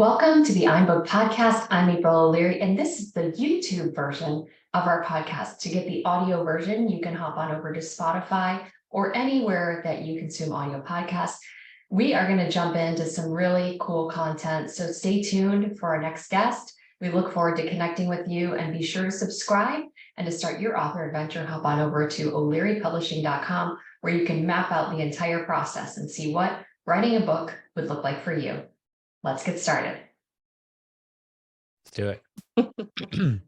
Welcome to the I'm Book podcast. I'm April O'Leary, and this is the YouTube version of our podcast. To get the audio version, you can hop on over to Spotify or anywhere that you consume audio podcasts. We are going to jump into some really cool content, so stay tuned for our next guest. We look forward to connecting with you, and be sure to subscribe. And to start your author adventure, hop on over to o'learypublishing.com, where you can map out the entire process and see what writing a book would look like for you. Let's get started. Let's do it.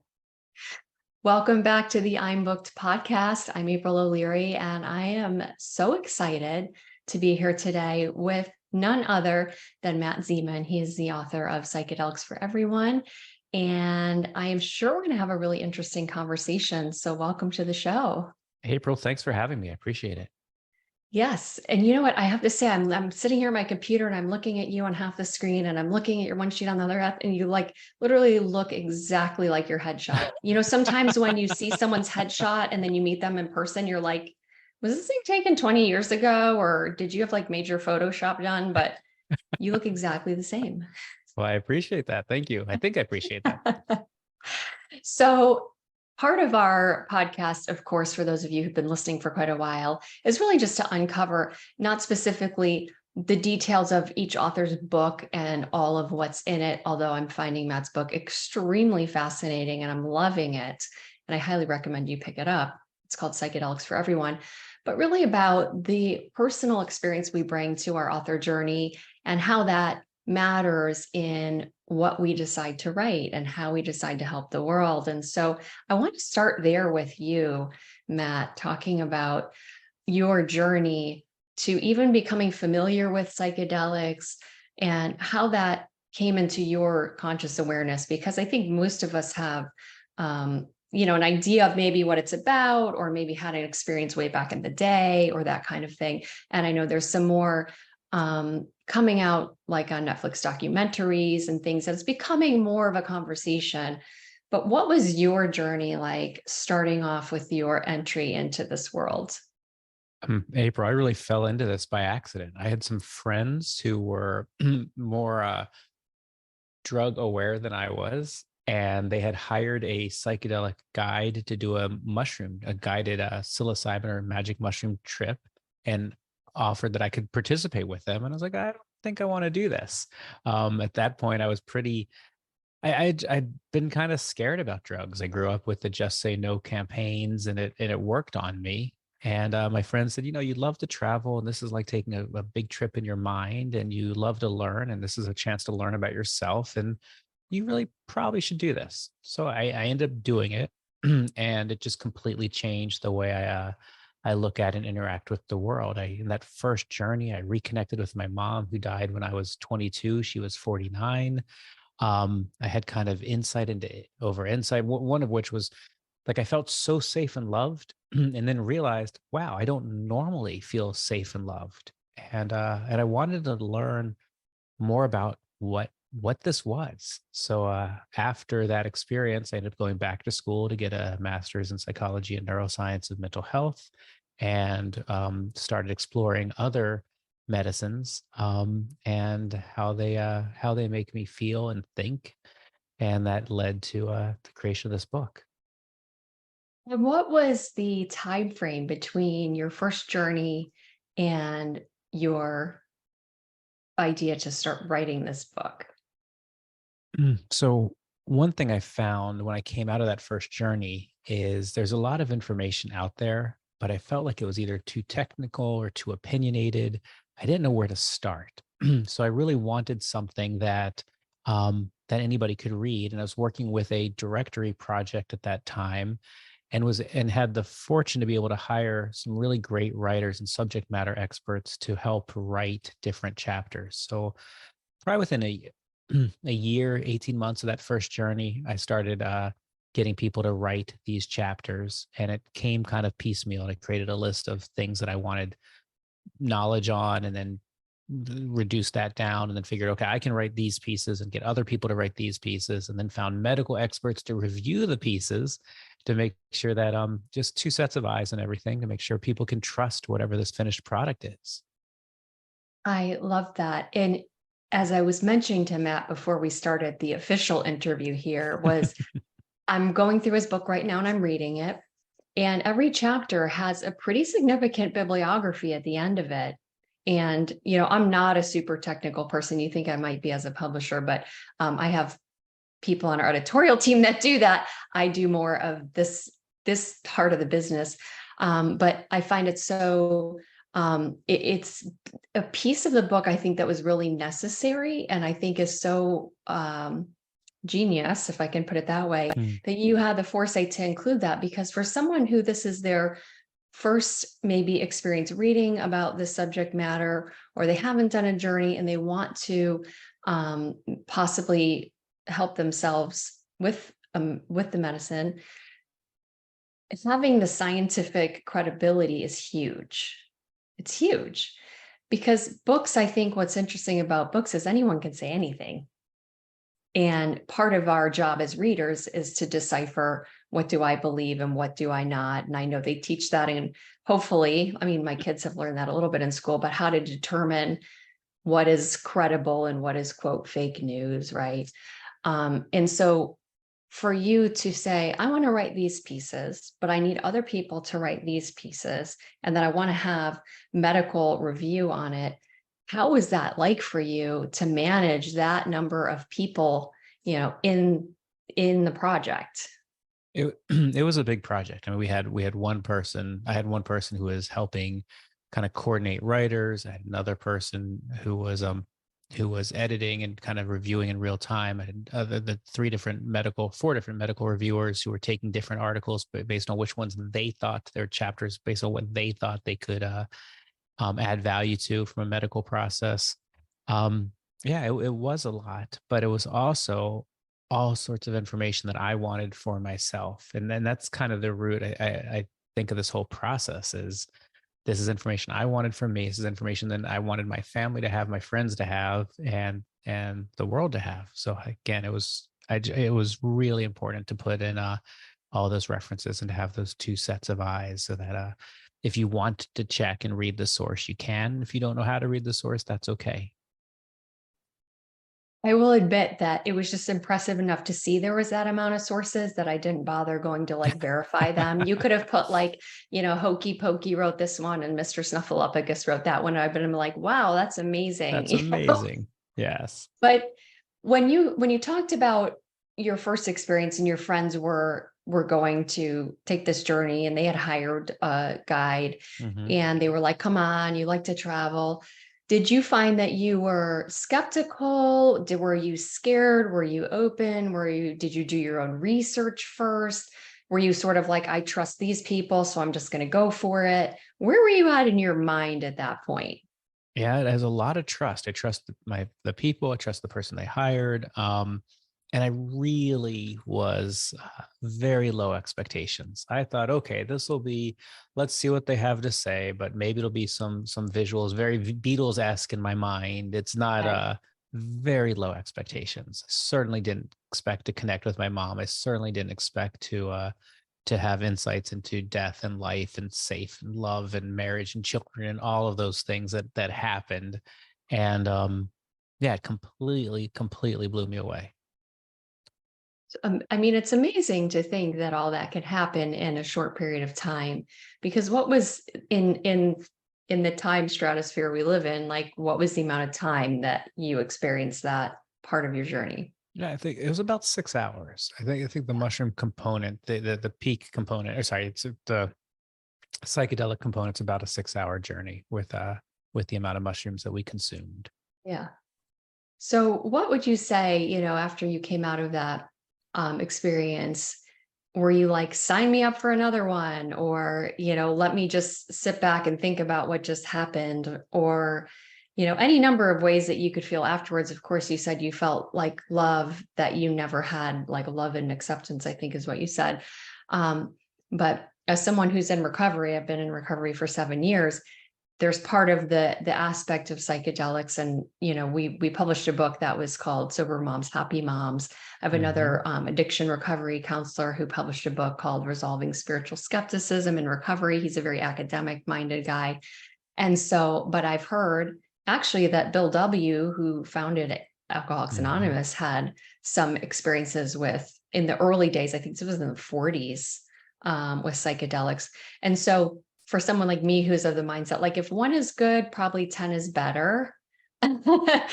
Welcome back to the I'm Booked podcast. I'm April O'Leary, and I am so excited to be here today with none other than Matt Zemon. He is the author of Psychedelics for Everyone, and I am sure we're going to have a really interesting conversation. So welcome to the show. April, thanks for having me. I appreciate it. Yes. And you know what? I have to say, I'm sitting here on my computer and I'm looking at you on half the screen and I'm looking at your one sheet on the other half, and you literally look exactly like your headshot. Sometimes when you see someone's headshot and then you meet them in person, you're like, was this thing taken 20 years ago? Or did you have major Photoshop done? But you look exactly the same. Well, I appreciate that. Thank you. I think I appreciate that. So part of our podcast, of course, for those of you who've been listening for quite a while, is really just to uncover not specifically the details of each author's book and all of what's in it, although I'm finding Matt's book extremely fascinating and I'm loving it. And I highly recommend you pick it up. It's called Psychedelics for Everyone, but really about the personal experience we bring to our author journey and how that matters in what we decide to write and how we decide to help the world. And so I want to start there with you, Matt, talking about your journey to even becoming familiar with psychedelics and how that came into your conscious awareness, because I think most of us have an idea of maybe what it's about, or maybe had an experience way back in the day or that kind of thing. And I know there's some more coming out on Netflix documentaries and things, that it's becoming more of a conversation. But what was your journey like, starting off with your entry into this world? April, I really fell into this by accident. I had some friends who were more drug aware than I was, and they had hired a psychedelic guide to do a guided psilocybin or magic mushroom trip, and offered that I could participate with them. And I was like, I don't think I want to do this. At that point, I was I'd been kind of scared about drugs. I grew up with the Just Say No campaigns, and it worked on me. And my friend said, you'd love to travel, and this is like taking a big trip in your mind, and you love to learn, and this is a chance to learn about yourself, and you really probably should do this. So I ended up doing it, and it just completely changed the way I look at and interact with the world. In that first journey, I reconnected with my mom, who died when I was 22. She was 49. I had kind of insight over insight, one of which was I felt so safe and loved, and then realized, wow, I don't normally feel safe and loved. And I wanted to learn more about what this was. So after that experience, I ended up going back to school to get a master's in psychology and neuroscience of mental health, and started exploring other medicines and how they make me feel and think. And that led to the creation of this book. And what was the time frame between your first journey and your idea to start writing this book? So one thing I found when I came out of that first journey is there's a lot of information out there, but I felt like it was either too technical or too opinionated. I didn't know where to start. So I really wanted something that that anybody could read. And I was working with a directory project at that time, and had the fortune to be able to hire some really great writers and subject matter experts to help write different chapters. So probably within a year, 18 months of that first journey, I started getting people to write these chapters, and it came kind of piecemeal. And I created a list of things that I wanted knowledge on, and then reduced that down, and then figured, okay, I can write these pieces and get other people to write these pieces, and then found medical experts to review the pieces to make sure that just two sets of eyes and everything, to make sure people can trust whatever this finished product is. I love that. And as I was mentioning to Matt before we started the official interview here, was I'm going through his book right now and I'm reading it. And every chapter has a pretty significant bibliography at the end of it. And, I'm not a super technical person. You think I might be as a publisher, but I have people on our editorial team that do that. I do more of this part of the business. But I find it so, it's a piece of the book, I think, that was really necessary. And I think is so genius, if I can put it that way, that you had the foresight to include that, because for someone who this is their first maybe experience reading about this subject matter, or they haven't done a journey and they want to possibly help themselves with the medicine, having the scientific credibility is huge. It's huge because books, I think what's interesting about books is anyone can say anything. And part of our job as readers is to decipher, what do I believe and what do I not? And I know they teach that, and hopefully, I mean, my kids have learned that a little bit in school, but how to determine what is credible and what is, quote, fake news, right? And so for you to say, I want to write these pieces, but I need other people to write these pieces, and that I want to have medical review on it. How was that like for you to manage that number of people, in the project? It it was a big project. I mean, we had one person. I had one person who was helping kind of coordinate writers. I had another person who was editing and kind of reviewing in real time. I had the four different medical reviewers who were taking different articles, but based on which ones they thought their chapters, based on what they thought they could add value to from a medical process. Yeah, it was a lot, but it was also all sorts of information that I wanted for myself. And then that's kind of the root I think of this whole process is, this is information I wanted from me. This is information that I wanted my family to have, my friends to have, and the world to have. So again, it was really important to put in all those references and to have those two sets of eyes, so that if you want to check and read the source, you can. If you don't know how to read the source, that's okay. I will admit that it was just impressive enough to see there was that amount of sources that I didn't bother going to verify them. You could have put Hokey Pokey wrote this one and Mr. Snuffleupagus wrote that one. I've been like, wow, that's amazing. That's amazing. Yes. But when you talked about your first experience and your friends were going to take this journey and they had hired a guide, and they were like, come on, you like to travel. Did you find that you were skeptical? Were you scared? Were you open? Did you do your own research first? Were you sort of like, I trust these people, so I'm just going to go for it? Where were you at in your mind at that point? Yeah, it has a lot of trust. I trust the people. I trust the person they hired. And I really was very low expectations. I thought, okay, this will be, let's see what they have to say, but maybe it'll be some visuals, very Beatles-esque in my mind. It's not Right. very low expectations. I certainly didn't expect to connect with my mom. I certainly didn't expect to have insights into death and life and safe and love and marriage and children and all of those things that happened. And yeah, it completely blew me away. I mean, it's amazing to think that all that could happen in a short period of time, because what was in the time stratosphere we live in, like what was the amount of time that you experienced that part of your journey? Yeah, I think it was about 6 hours. I think the mushroom component, the peak component, or sorry, it's the psychedelic component's about a 6 hour journey with the amount of mushrooms that we consumed. Yeah. So what would you say, after you came out of that experience, were you like, sign me up for another one, or, let me just sit back and think about what just happened, or, any number of ways that you could feel afterwards? Of course, you said you felt like love that you never had, like love and acceptance, I think is what you said. But as someone who's in recovery, I've been in recovery for 7 years. There's part of the aspect of psychedelics, and we published a book that was called Sober Moms, Happy Moms. I have another addiction recovery counselor who published a book called Resolving Spiritual Skepticism in Recovery. He's a very academic minded guy. And so, but I've heard actually that Bill W., who founded Alcoholics Mhm. Anonymous, had some experiences with in the early days. I think this was in the 40s, with psychedelics. And so for someone like me who's of the mindset, like if one is good, probably 10 is better. How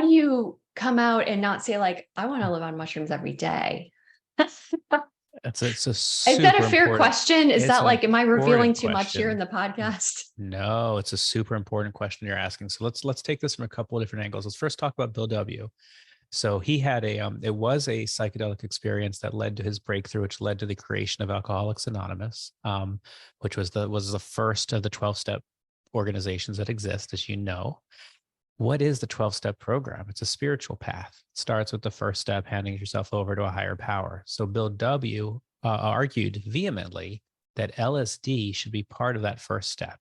do you come out and not say like, I want to live on mushrooms every day? It's a Is that a super fair important. question? Is It's that an like, am I revealing important too much here in question. the podcast? No, it's a super important question you're asking. So let's take this from a couple of different angles. Let's first talk about Bill W. So he had it was a psychedelic experience that led to his breakthrough, which led to the creation of Alcoholics Anonymous, which was the first of the 12-step organizations that exist, as you know. What is the 12-step program? It's a spiritual path. It starts with the first step, handing yourself over to a higher power. So Bill W. Argued vehemently that LSD should be part of that first step.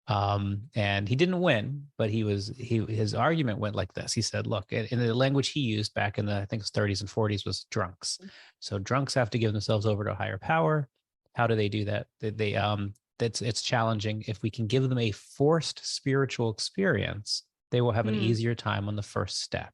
And he didn't win, but his argument went like this. He said, look, in the language he used back in the, I think it was 30s and 40s, was drunks. So drunks have to give themselves over to a higher power. How do they do that? It's challenging. If we can give them a forced spiritual experience, they will have an Mm, easier time on the first step.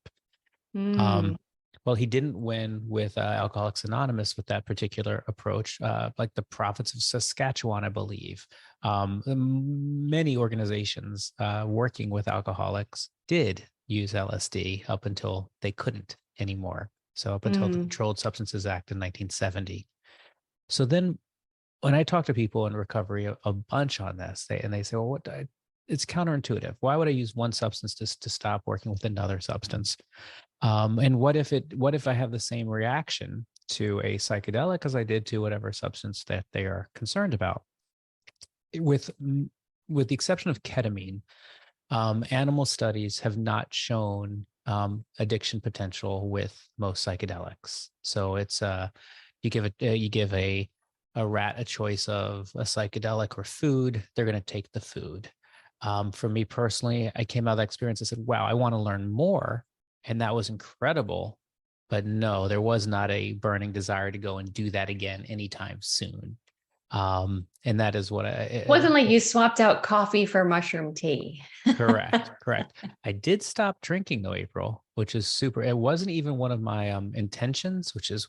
mm, Um, well, he didn't win with Alcoholics Anonymous with that particular approach, like the Prophets of Saskatchewan, I believe. Many organizations working with alcoholics did use LSD up until they couldn't anymore. So up until the mm, Controlled Substances Act in 1970. So then when I talk to people in recovery a bunch on this, they say, well, it's counterintuitive. Why would I use one substance to stop working with another substance? And what if I have the same reaction to a psychedelic as I did to whatever substance that they are concerned about? With with the exception of ketamine, animal studies have not shown addiction potential with most psychedelics. So it's you give a rat a choice of a psychedelic or food, they're going to take the food. For me personally, I came out of that experience and said, wow, I want to learn more. And that was incredible. But no, there was not a burning desire to go and do that again anytime soon. And that is what wasn't like you swapped out coffee for mushroom tea. correct, correct. I did stop drinking though, April, which is super. It wasn't even one of my intentions, which is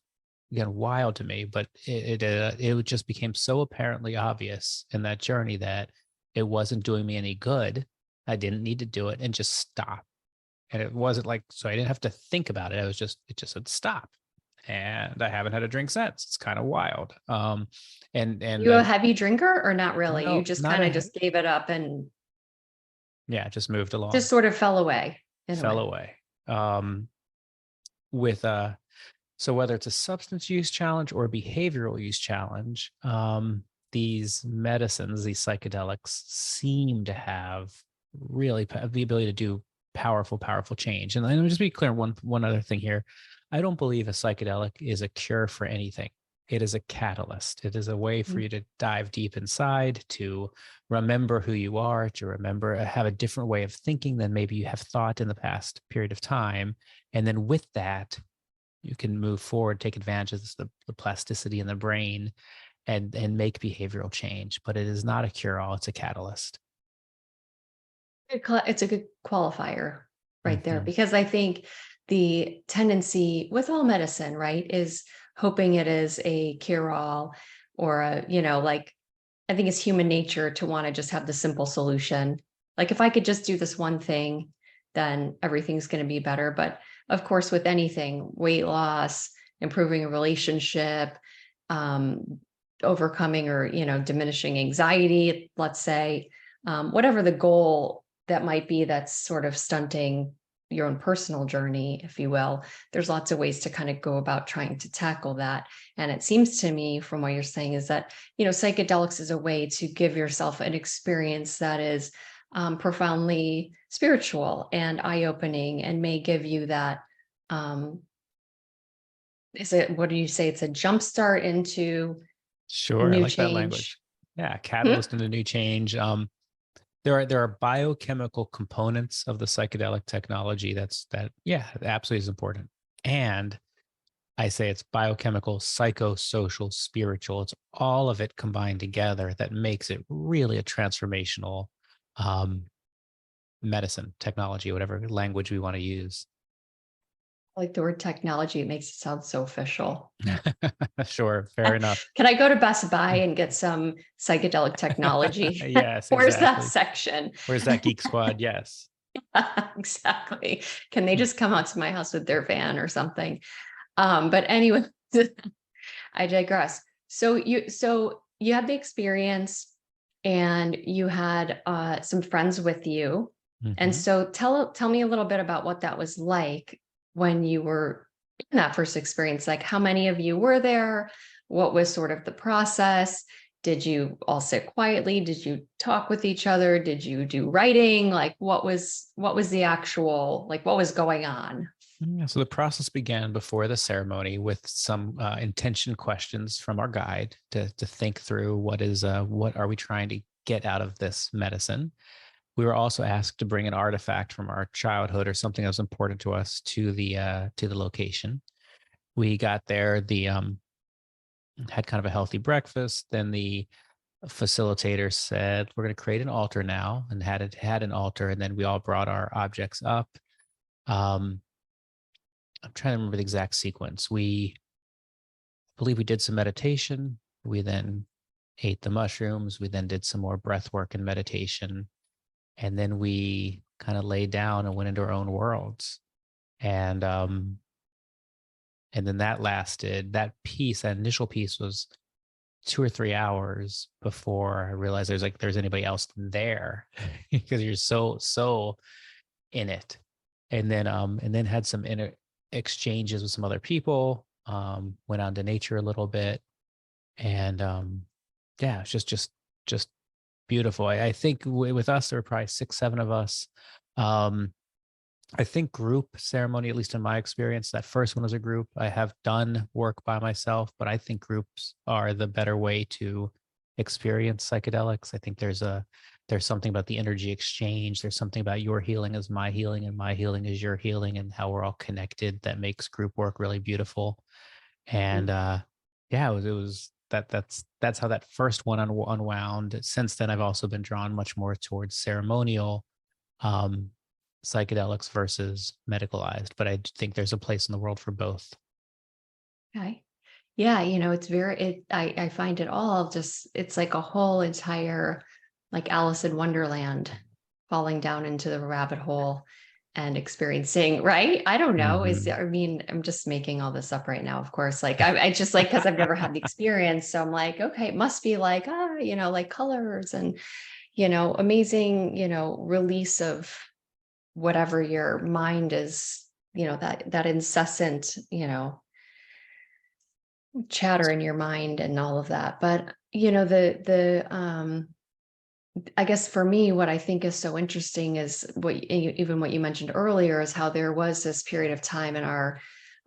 again wild to me, but it just became so apparently obvious in that journey that it wasn't doing me any good. I didn't need to do it and just stop. And it wasn't like, so I didn't have to think about it. It just said stop. And I haven't had a drink since. It's kind of wild. And You a heavy drinker or not really? You no, just not kind of a just gave it up and yeah, just moved along, just sort of fell away in a fell way. away. Um, with So whether it's a substance use challenge or a behavioral use challenge, these medicines, these psychedelics, seem to have really the ability to do powerful change. And let me just be clear, one other thing here. I don't believe a psychedelic is a cure for anything. It is a catalyst. It is a way for Mm, you to dive deep inside, to remember who you are, to remember, have a different way of thinking than maybe you have thought in the past period of time. And then with that, you can move forward, take advantage of the plasticity in the brain and make behavioral change. But it is not a cure-all, it's a catalyst. It's a good qualifier right there, Mm-hmm. because I think the tendency with all medicine, right, is hoping it is a cure-all or like I think it's human nature to want to just have the simple solution. Like if I could just do this one thing, then everything's going to be better. But of course, with anything, weight loss, improving a relationship, um, overcoming or diminishing anxiety, let's say, whatever the goal that might be, that's sort of stunting your own personal journey, if you will. There's lots of ways to kind of go about trying to tackle that. And it seems to me from what you're saying is that psychedelics is a way to give yourself an experience that is profoundly spiritual and eye-opening, and may give you that is it what do you say, it's a jump start into Sure, I new like that change. language. Yeah, Hmm? catalyst into new change. There are biochemical components of the psychedelic technology that yeah, absolutely is important. And I say it's biochemical, psychosocial, spiritual. It's all of it combined together that makes it really a transformational um, medicine, technology, whatever language we want to use. Like the word technology, it makes it sound so official. Sure, fair enough. Can I go to Best Buy and get some psychedelic technology? Yes, Where's that exactly. section? Where's that Geek Squad? Yes. Exactly. Can they just come out to my house with their van or something? But anyway, I digress. So you had the experience and you had some friends with you. And Mhm. so tell me a little bit about what that was like when you were in that first experience. Like how many of you were there? What was sort of the process? Did you all sit quietly? Did you talk with each other? Did you do writing? Like what was the actual, like what was going on? Yeah, so the process began before the ceremony with some intention questions from our guide to think through what are we trying to get out of this medicine. We were also asked to bring an artifact from our childhood or something that was important to us to the location. We got there, the had kind of a healthy breakfast. Then the facilitator said, "We're going to create an altar now," and had an altar, and then we all brought our objects up. Um, I'm trying to remember the exact sequence. We believe we did some meditation. We then ate the mushrooms. We then did some more breath work and meditation. And then we kind of laid down and went into our own worlds. And and then that initial piece was 2 or 3 hours before I realized there's anybody else there because you're so in it. And then had some inner exchanges with some other people, went out to nature a little bit. And yeah, it's just beautiful. I think with us there were probably 6 7 of us. um I think group ceremony, at least in my experience, that first one was a group. I have done work by myself, but I think groups are the better way to experience psychedelics. I think there's something about the energy exchange. There's something about your healing is my healing and my healing is your healing and how we're all connected that makes group work really beautiful. And yeah, it was that's how that first one unwound. Since then, I've also been drawn much more towards ceremonial um, psychedelics versus medicalized, but I think there's a place in the world for both. Okay. Yeah, it's I find it all just, it's like a whole entire, like Alice in Wonderland, falling down into the rabbit hole and experiencing, right? I don't know. Hmm. I mean, I'm just making all this up right now, of course. Like I just like, because I've never had the experience. So I'm like, okay, it must be like, like colors and, amazing, release of whatever your mind is, that incessant, chatter in your mind and all of that. But the I guess for me, what I think is so interesting is even what you mentioned earlier is how there was this period of time in our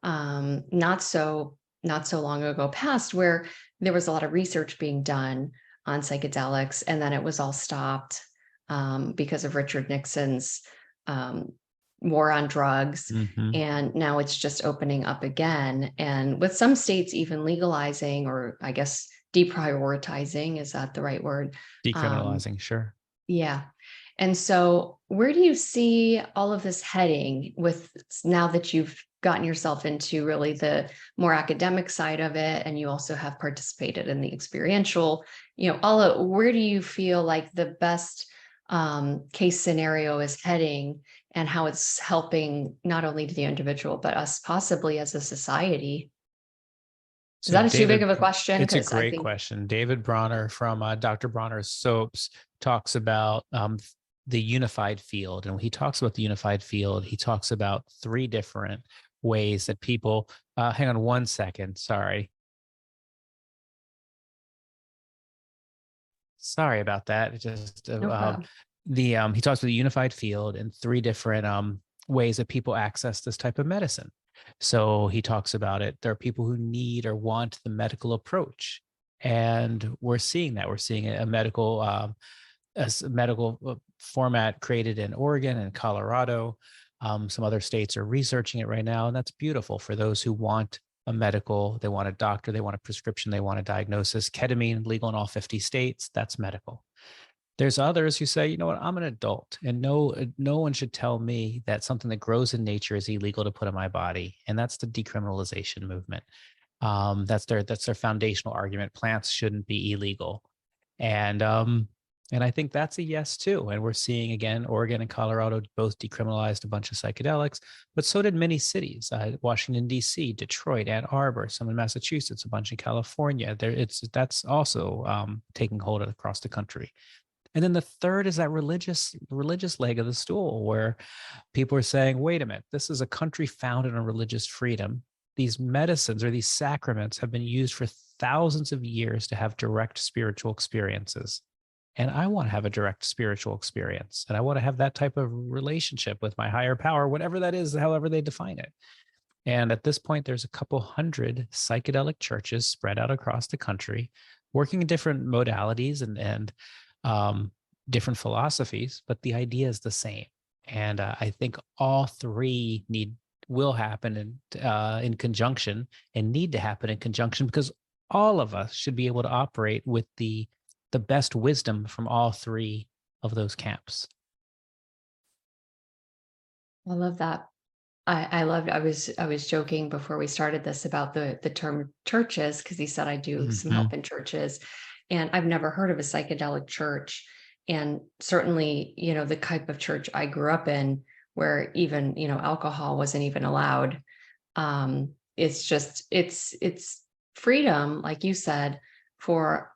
not so long ago past where there was a lot of research being done on psychedelics, and then it was all stopped because of Richard Nixon's um, war on drugs. Hmm. And now it's just opening up again. And with some states even legalizing, or I guess deprioritizing, is that the right word? Um, Decriminalizing, sure. yeah. And so where do you see all of this heading with, now that you've gotten yourself into really the more academic side of it, and you also have participated in the experiential, where do you feel like the best case scenario is heading, and how it's helping not only the individual, but us possibly as a society? Is So that a too big of a question? It's a Because I great think, question. David Bronner from Dr. Bronner's Soaps talks about the unified field. And when he talks about the unified field, he talks about 3 different ways that people, hang on 1 second. Sorry about that. It just no problem. the he talks about the unified field and 3 different ways that people access this type of medicine. So he talks about it. There are people who need or want the medical approach, and we're seeing that. We're seeing a medical medical format created in Oregon and Colorado. Some other states are researching it right now, and that's beautiful for those who want a medical, they want a doctor, they want a prescription, they want a diagnosis. Ketamine legal in all 50 states, that's medical. There's others who say, you know what, I'm an adult, and no one should tell me that something that grows in nature is illegal to put in my body. And that's the decriminalization movement. That's their foundational argument. Plants shouldn't be illegal, and and I think that's a yes too. And we're seeing again, Oregon and Colorado both decriminalized a bunch of psychedelics, but so did many cities: Washington D.C., Detroit, Ann Arbor, some in Massachusetts, a bunch in California. That's also taking hold across the country. And then the third is that religious leg of the stool, where people are saying, wait a minute, this is a country founded on religious freedom. These medicines or these sacraments have been used for thousands of years to have direct spiritual experiences. And I want to have a direct spiritual experience. And I want to have that type of relationship with my higher power, whatever that is, however they define it. And at this point, there's a couple hundred psychedelic churches spread out across the country, working in different modalities and different philosophies, but the idea is the same. And I think all three will happen in conjunction, and need to happen in conjunction, because all of us should be able to operate with the best wisdom from all three of those camps. I love that. I loved. I was joking before we started this about the term churches, because he said I do some help in churches, and I've never heard of a psychedelic church. And certainly, the type of church I grew up in, where even alcohol wasn't even allowed. It's freedom, like you said, for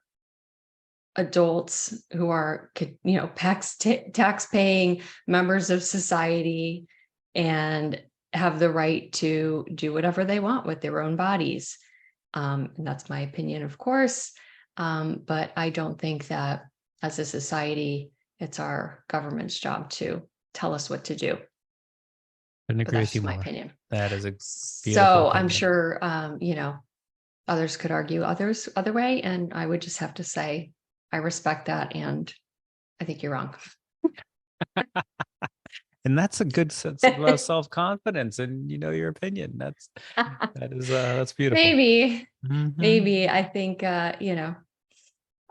adults who are tax paying members of society, and have the right to do whatever they want with their own bodies. And that's my opinion, of course. But I don't think that as a society, it's our government's job to tell us what to do. Couldn't But agree that's with you just my more. opinion. That is a beautiful So I'm opinion. sure, others could argue other way. And I would just have to say, I respect that. And I think you're wrong. And that's a good sense of self-confidence, and your opinion. That's beautiful. Maybe, Mhm. I think,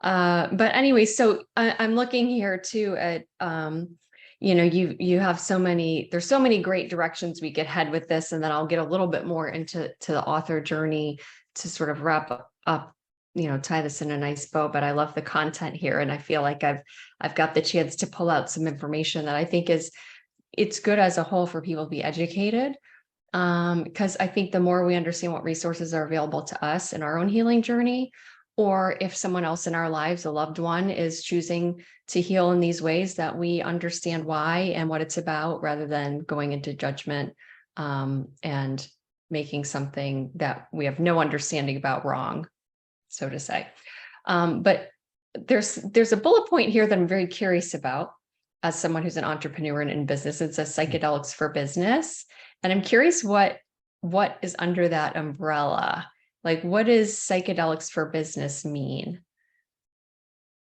but anyway, so I'm looking here too at, you have there's so many great directions we could head with this. And then I'll get a little bit more into the author journey to sort of wrap up, tie this in a nice bow. But I love the content here. And I feel like I've got the chance to pull out some information that I think it's good as a whole for people to be educated. Because I think the more we understand what resources are available to us in our own healing journey, or if someone else in our lives, a loved one, is choosing to heal in these ways, that we understand why and what it's about, rather than going into judgment, and making something that we have no understanding about wrong, so to say. But there's a bullet point here that I'm very curious about, as someone who's an entrepreneur and in business. It says psychedelics for business. And I'm curious what is under that umbrella. Like, what does psychedelics for business mean?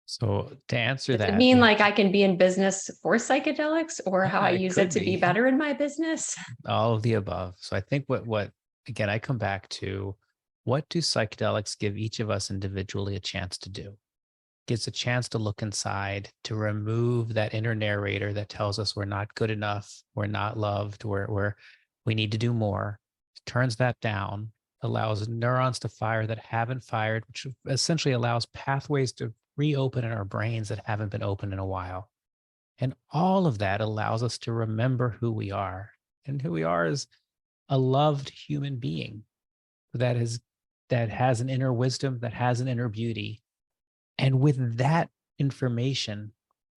So to answer Does it that, mean like I can be in business for psychedelics, or how I it use it could to be be better in my business? all of the above. So I think what again, I come back to, what do psychedelics give each of us individually a chance to do? Gives a chance to look inside, to remove that inner narrator that tells us we're not good enough, we're not loved, we need to do more. Turns that down, allows neurons to fire that haven't fired, which essentially allows pathways to reopen in our brains that haven't been open in a while. And all of that allows us to remember who we are. And who we are is a loved human being that has an inner wisdom, that has an inner beauty. And with that information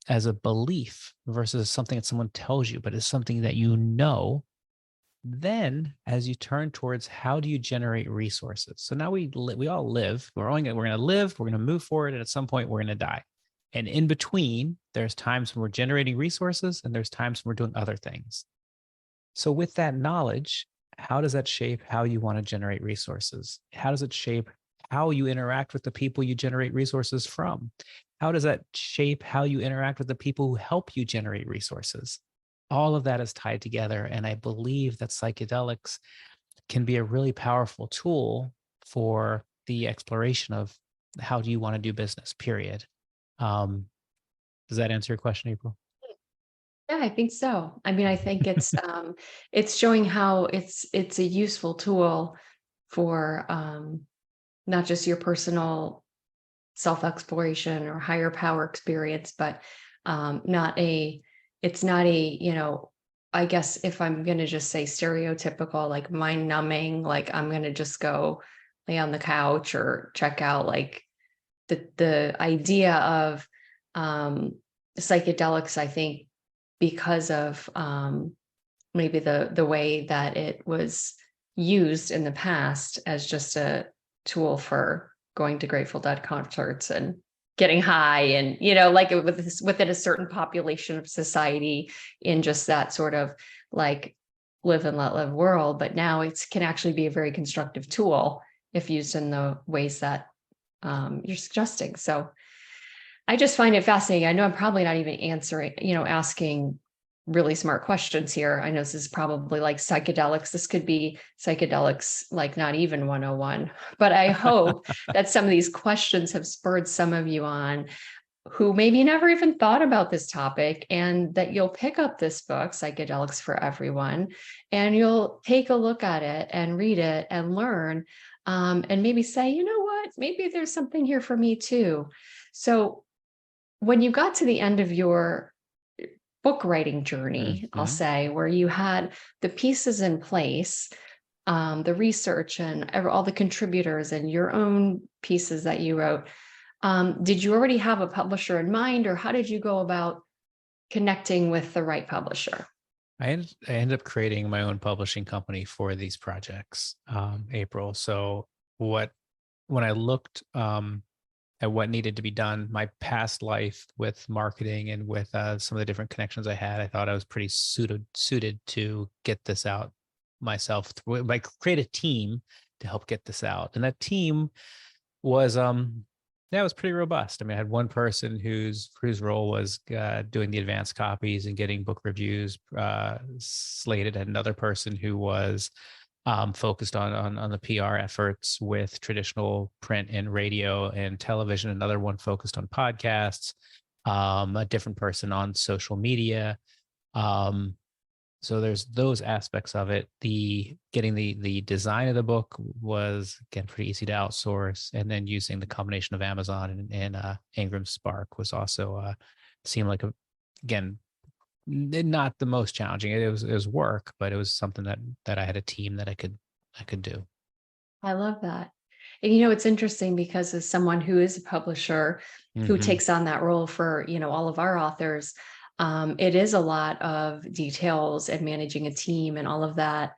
as a belief versus something that someone tells you, but it's something that then as you turn towards how do you generate resources. So now we all live. We're going to live. We're going to move forward, and at some point we're going to die. And in between, there's times when we're generating resources, and there's times when we're doing other things. So with that knowledge, how does that shape how you want to generate resources? How does it shape how you interact with the people you generate resources from? How does that shape how you interact with the people who help you generate resources? All of that is tied together. And I believe that psychedelics can be a really powerful tool for the exploration of how do you want to do business, period. Does that answer your question, April? Yeah, I think so. I mean, I think it's showing how it's a useful tool for not just your personal self-exploration or higher power experience, but not a it's not a, I guess if I'm gonna just say stereotypical, like mind numbing, like I'm gonna just go lay on the couch or check out, like the idea of psychedelics, I think, because of maybe the way that it was used in the past as just a tool for going to Grateful Dead concerts and getting high, and like within a certain population of society, in just that sort of like live and let live world. But now it can actually be a very constructive tool if used in the ways that you're suggesting. So I just find it fascinating. I know I'm probably not even asking really smart questions here. I know this is probably like psychedelics. This could be psychedelics, like not even 101. But I hope that some of these questions have spurred some of you on who maybe never even thought about this topic, and that you'll pick up this book, Psychedelics for Everyone, and you'll take a look at it and read it and learn, and maybe say, you know what, maybe there's something here for me too. So when you got to the end of your book writing journey, I'll Mhm. say, where you had the pieces in place, the research and all the contributors and your own pieces that you wrote, did you already have a publisher in mind, or how did you go about connecting with the right publisher? I ended up creating my own publishing company for these projects, April. So what when I looked at what needed to be done, my past life with marketing and with some of the different connections I had, I thought I was pretty suited to get this out myself. Like create a team to help get this out, and that team was yeah, it was pretty robust. I mean, I had one person whose role was doing the advanced copies and getting book reviews slated. And another person who was focused on the PR efforts with traditional print and radio and television. Another one focused on podcasts. A different person on social media. Um, so there's those aspects of it. The getting the design of the book was, again, pretty easy to outsource, and then using the combination of Amazon and Ingram Spark was also seemed like again not the most challenging. It was work, but it was something that I had a team that I could do. I love that. And it's interesting because as someone who is a publisher who Hmm. takes on that role for, all of our authors, it is a lot of details and managing a team and all of that.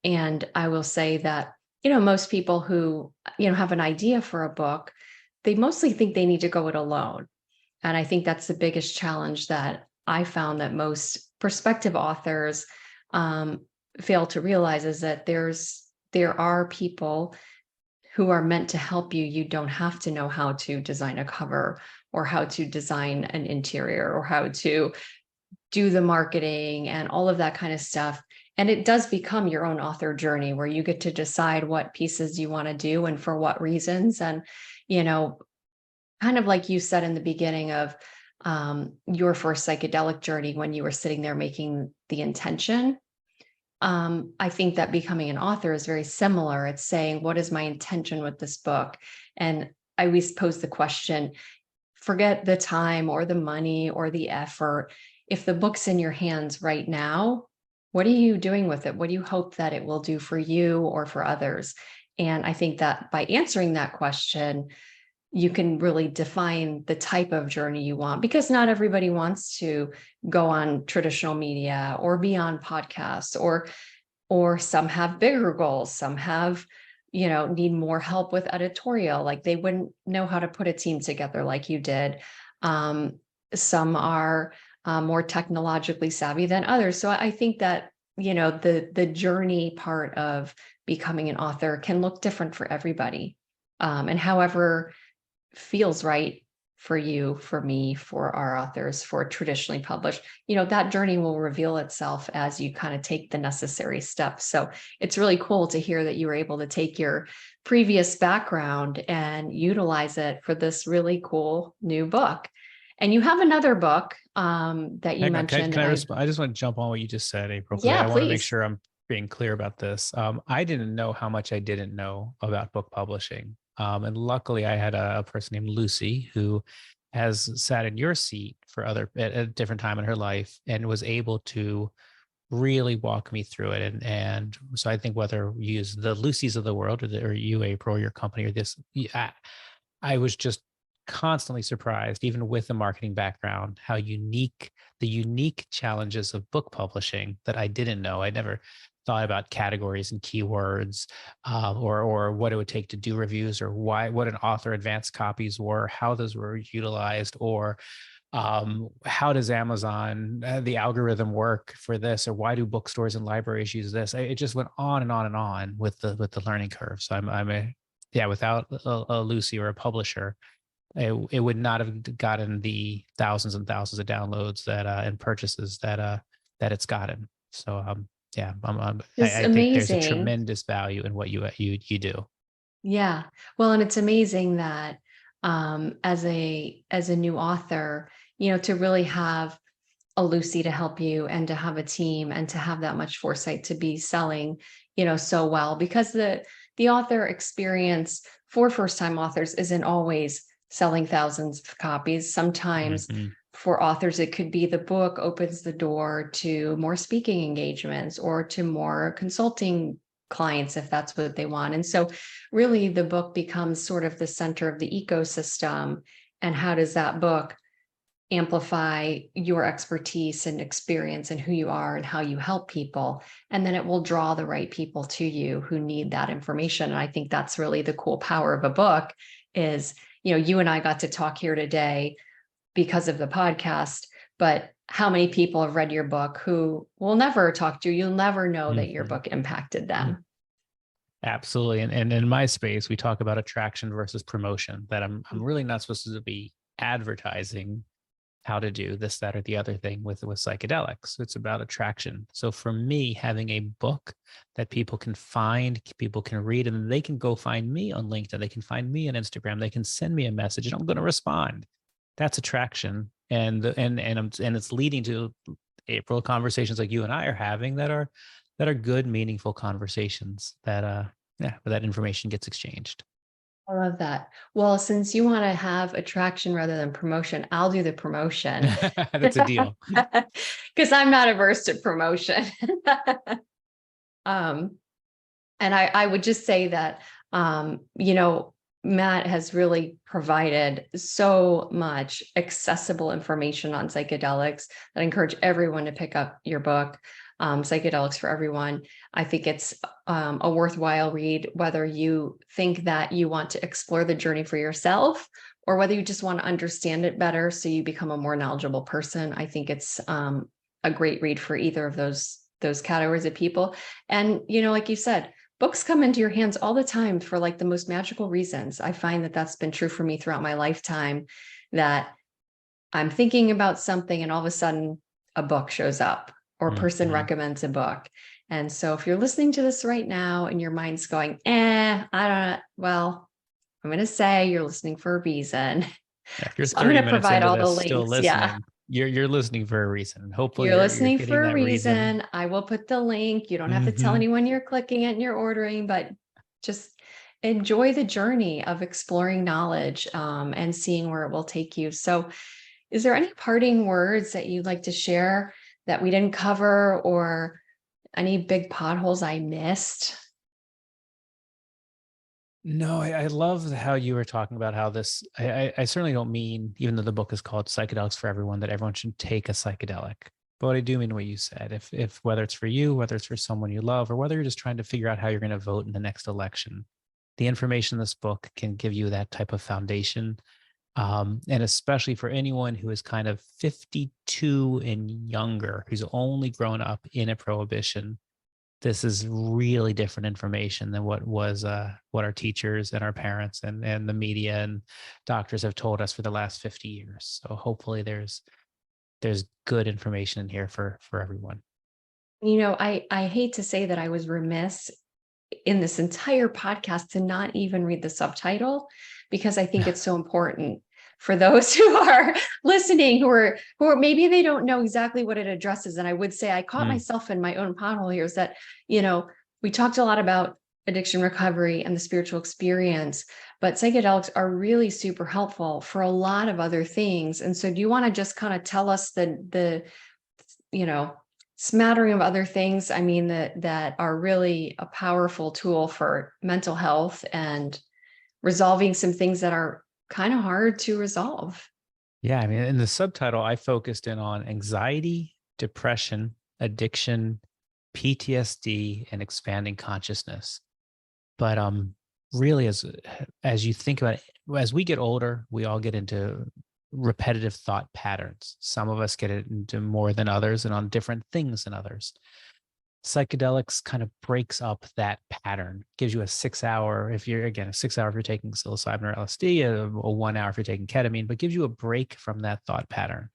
And I will say that, most people who, have an idea for a book, they mostly think they need to go it alone. And I think that's the biggest challenge that I found that most prospective authors um, fail to realize, is that there are people who are meant to help you. You don't have to know how to design a cover or how to design an interior or how to do the marketing and all of that kind of stuff. And it does become your own author journey where you get to decide what pieces you want to do and for what reasons. And, you know, kind of like you said in the beginning of your first psychedelic journey, when you were sitting there making the intention, I think that becoming an author is very similar. It's saying, what is my intention with this book? And I always pose the question, forget the time or the money or the effort. If the book's in your hands right now, what are you doing with it? What do you hope that it will do for you or for others? And I think that by answering that question, you can really define the type of journey you want, because not everybody wants to go on traditional media or be on podcasts, or some have bigger goals, some have, need more help with editorial, like they wouldn't know how to put a team together like you did. um, some are more technologically savvy than others. So I think that, the journey part of becoming an author can look different for everybody, and however feels right for you, for me, for our authors, for traditionally published, that journey will reveal itself as you kind of take the necessary steps. So it's really cool to hear that you were able to take your previous background and utilize it for this really cool new book. And you have another book that you Hang on, mentioned. can I respond? I just want to jump on what you just said, April, because Yeah, I want to make please. sure I'm being clear about this. I didn't know how much I didn't know about book publishing. And luckily I had a person named Lucy who has sat in your seat for at a different time in her life and was able to really walk me through it. And so I think whether you use the Lucy's of the world or you, April, or your company or this, I was just constantly surprised, even with the marketing background, how the unique challenges of book publishing that I didn't know. I never thought about categories and keywords, or what it would take to do reviews, or what an author advanced copies were, how those were utilized, or how does Amazon, the algorithm work for this, or why do bookstores and libraries use this? It just went on and on and on with the learning curve. So yeah, without a Lucy or a publisher, it would not have gotten the thousands and thousands of downloads and purchases that it's gotten. So yeah, Just I think there's a amazing. tremendous value in what you do. Yeah. Well, and it's amazing that as a new author, to really have a Lucy to help you and to have a team and to have that much foresight to be selling, so well, because the author experience for first time authors isn't always selling thousands of copies. Sometimes Mhm. for authors, it could be the book opens the door to more speaking engagements or to more consulting clients if that's what they want. And so really the book becomes sort of the center of the ecosystem. And how does that book amplify your expertise and experience and who you are and how you help people? And then it will draw the right people to you who need that information. And I think that's really the cool power of a book is, you and I got to talk here today because of the podcast, but how many people have read your book who will never talk to you? You'll never know that your Mhm. book impacted them. Absolutely. And in my space, we talk about attraction versus promotion, that I'm really not supposed to be advertising how to do this, that, or the other thing with psychedelics. It's about attraction. So for me, having a book that people can find, people can read, and they can go find me on LinkedIn, they can find me on Instagram, they can send me a message and I'm going to respond. That's attraction. And it's leading to April conversations like you and I are having that are good, meaningful conversations where that information gets exchanged. I love that. Well, since you want to have attraction rather than promotion, I'll do the promotion That's a deal. because I'm not averse to promotion. um, and I would just say that, Matt has really provided so much accessible information on psychedelics that I encourage everyone to pick up your book, Psychedelics for Everyone. I think it's a worthwhile read, whether you think that you want to explore the journey for yourself or whether you just want to understand it better so you become a more knowledgeable person. I think it's a great read for either of those categories of people. And, like you said, books come into your hands all the time for like the most magical reasons. I find that that's been true for me throughout my lifetime, that I'm thinking about something and all of a sudden a book shows up or a person Mhm. recommends a book. And so if you're listening to this right now and your mind's going, I don't know, well, I'm going to say you're listening for a reason. If you're So I'm going 30 to minutes provide into all the this still links. Yeah. listening, you're listening for a reason. Hopefully You're you're listening getting for a that reason. reason. I will put the link. You don't have to tell Hmm. anyone you're clicking it and you're ordering, but just enjoy the journey of exploring knowledge and seeing where it will take you. So, is there any parting words that you'd like to share that we didn't cover, or any big potholes I missed? No, I love how you were talking about how this, I certainly don't mean, even though the book is called Psychedelics for Everyone, that everyone should take a psychedelic. But I do mean what you said. If whether it's for you, whether it's for someone you love, or whether you're just trying to figure out how you're going to vote in the next election, the information in this book can give you that type of foundation. And especially for anyone who is kind of 52 and younger, who's only grown up in a prohibition, this is really different information than what our teachers and our parents and the media and doctors have told us for the last 50 years. So hopefully there's good information in here for everyone. I hate to say that I was remiss in this entire podcast to not even read the subtitle because I think it's so important for those who are listening, who are maybe they don't know exactly what it addresses. And I would say I caught myself in my own pothole here, is that, we talked a lot about addiction recovery and the spiritual experience, but psychedelics are really super helpful for a lot of other things. And so do you want to just kind of tell us the smattering of other things, that are really a powerful tool for mental health and resolving some things that are kind of hard to resolve? Yeah, in the subtitle, I focused in on anxiety, depression, addiction, PTSD, and expanding consciousness. But really, as you think about it, as we get older, we all get into repetitive thought patterns. Some of us get into more than others and on different things than others. Psychedelics kind of breaks up that pattern, gives you a 6 hour, if you're taking psilocybin or LSD, a 1 hour if you're taking ketamine, but gives you a break from that thought pattern.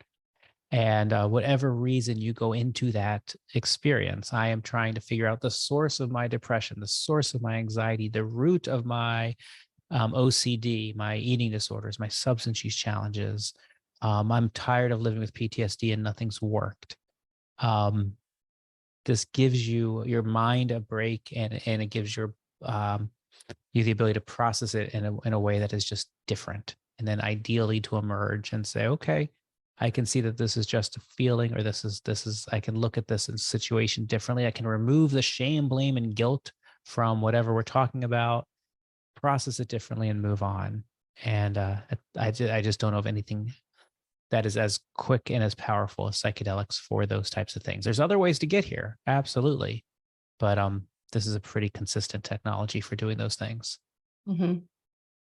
And whatever reason you go into that experience, I am trying to figure out the source of my depression, the source of my anxiety, the root of my OCD, my eating disorders, my substance use challenges. I'm tired of living with PTSD and nothing's worked. This gives your mind a break, and it gives you the ability to process it in a way that is just different. And then ideally to emerge and say, okay, I can see that this is just a feeling, or this is, I can look at this situation differently. I can remove the shame, blame, and guilt from whatever we're talking about, process it differently, and move on. And I just don't know of anything that is as quick and as powerful as psychedelics for those types of things. There's other ways to get here, absolutely, but this is a pretty consistent technology for doing those things. Mm-hmm.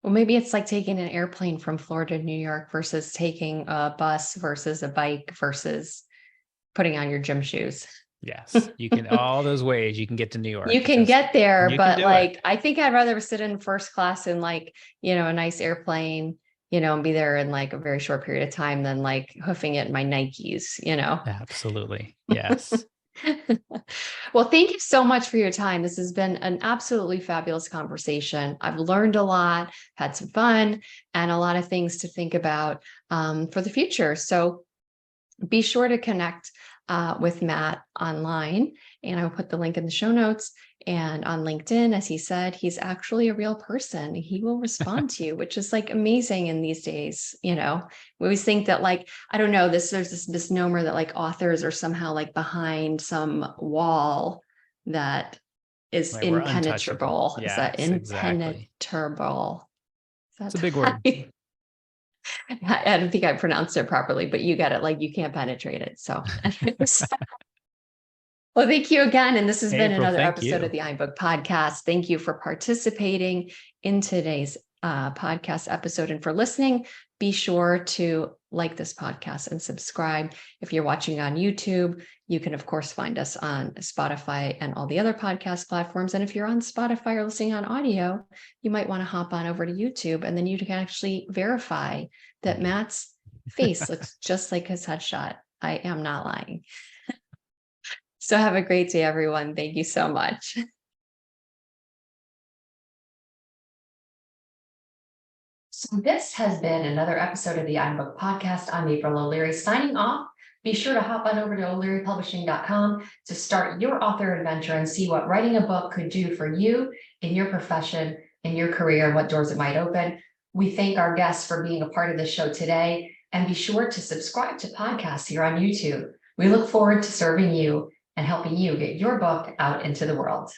Well, maybe it's like taking an airplane from Florida to New York versus taking a bus versus a bike versus putting on your gym shoes. Yes, you can, all those ways you can get to New York. You can get there, but it. I think I'd rather sit in first class in a nice airplane, and be there in a very short period of time than hoofing it in my Nikes, Absolutely. Yes. Well, thank you so much for your time. This has been an absolutely fabulous conversation. I've learned a lot, had some fun, and a lot of things to think about for the future. So be sure to connect with Matt online, and I'll put the link in the show notes. And on LinkedIn, as he said, he's actually a real person. He will respond to you, which is amazing in these days. We always think that I don't know, there's this misnomer that authors are somehow behind some wall that is impenetrable. Yes, is that impenetrable? Exactly. It's a big word. I don't think I pronounced it properly, but you get it. You can't penetrate it. So well, thank you again. And this has been another episode of the iBook Podcast. Thank you for participating in today's podcast episode and for listening. Be sure to like this podcast and subscribe. If you're watching on YouTube, you can, of course, find us on Spotify and all the other podcast platforms. And if you're on Spotify or listening on audio, you might want to hop on over to YouTube, and then you can actually verify that Matt's face looks just like his headshot. I am not lying. So have a great day, everyone. Thank you so much. So this has been another episode of the iBook Podcast. I'm April O'Leary signing off. Be sure to hop on over to o'learypublishing.com to start your author adventure and see what writing a book could do for you in your profession, in your career, and what doors it might open. We thank our guests for being a part of the show today, and be sure to subscribe to podcasts here on YouTube. We look forward to serving you and helping you get your book out into the world.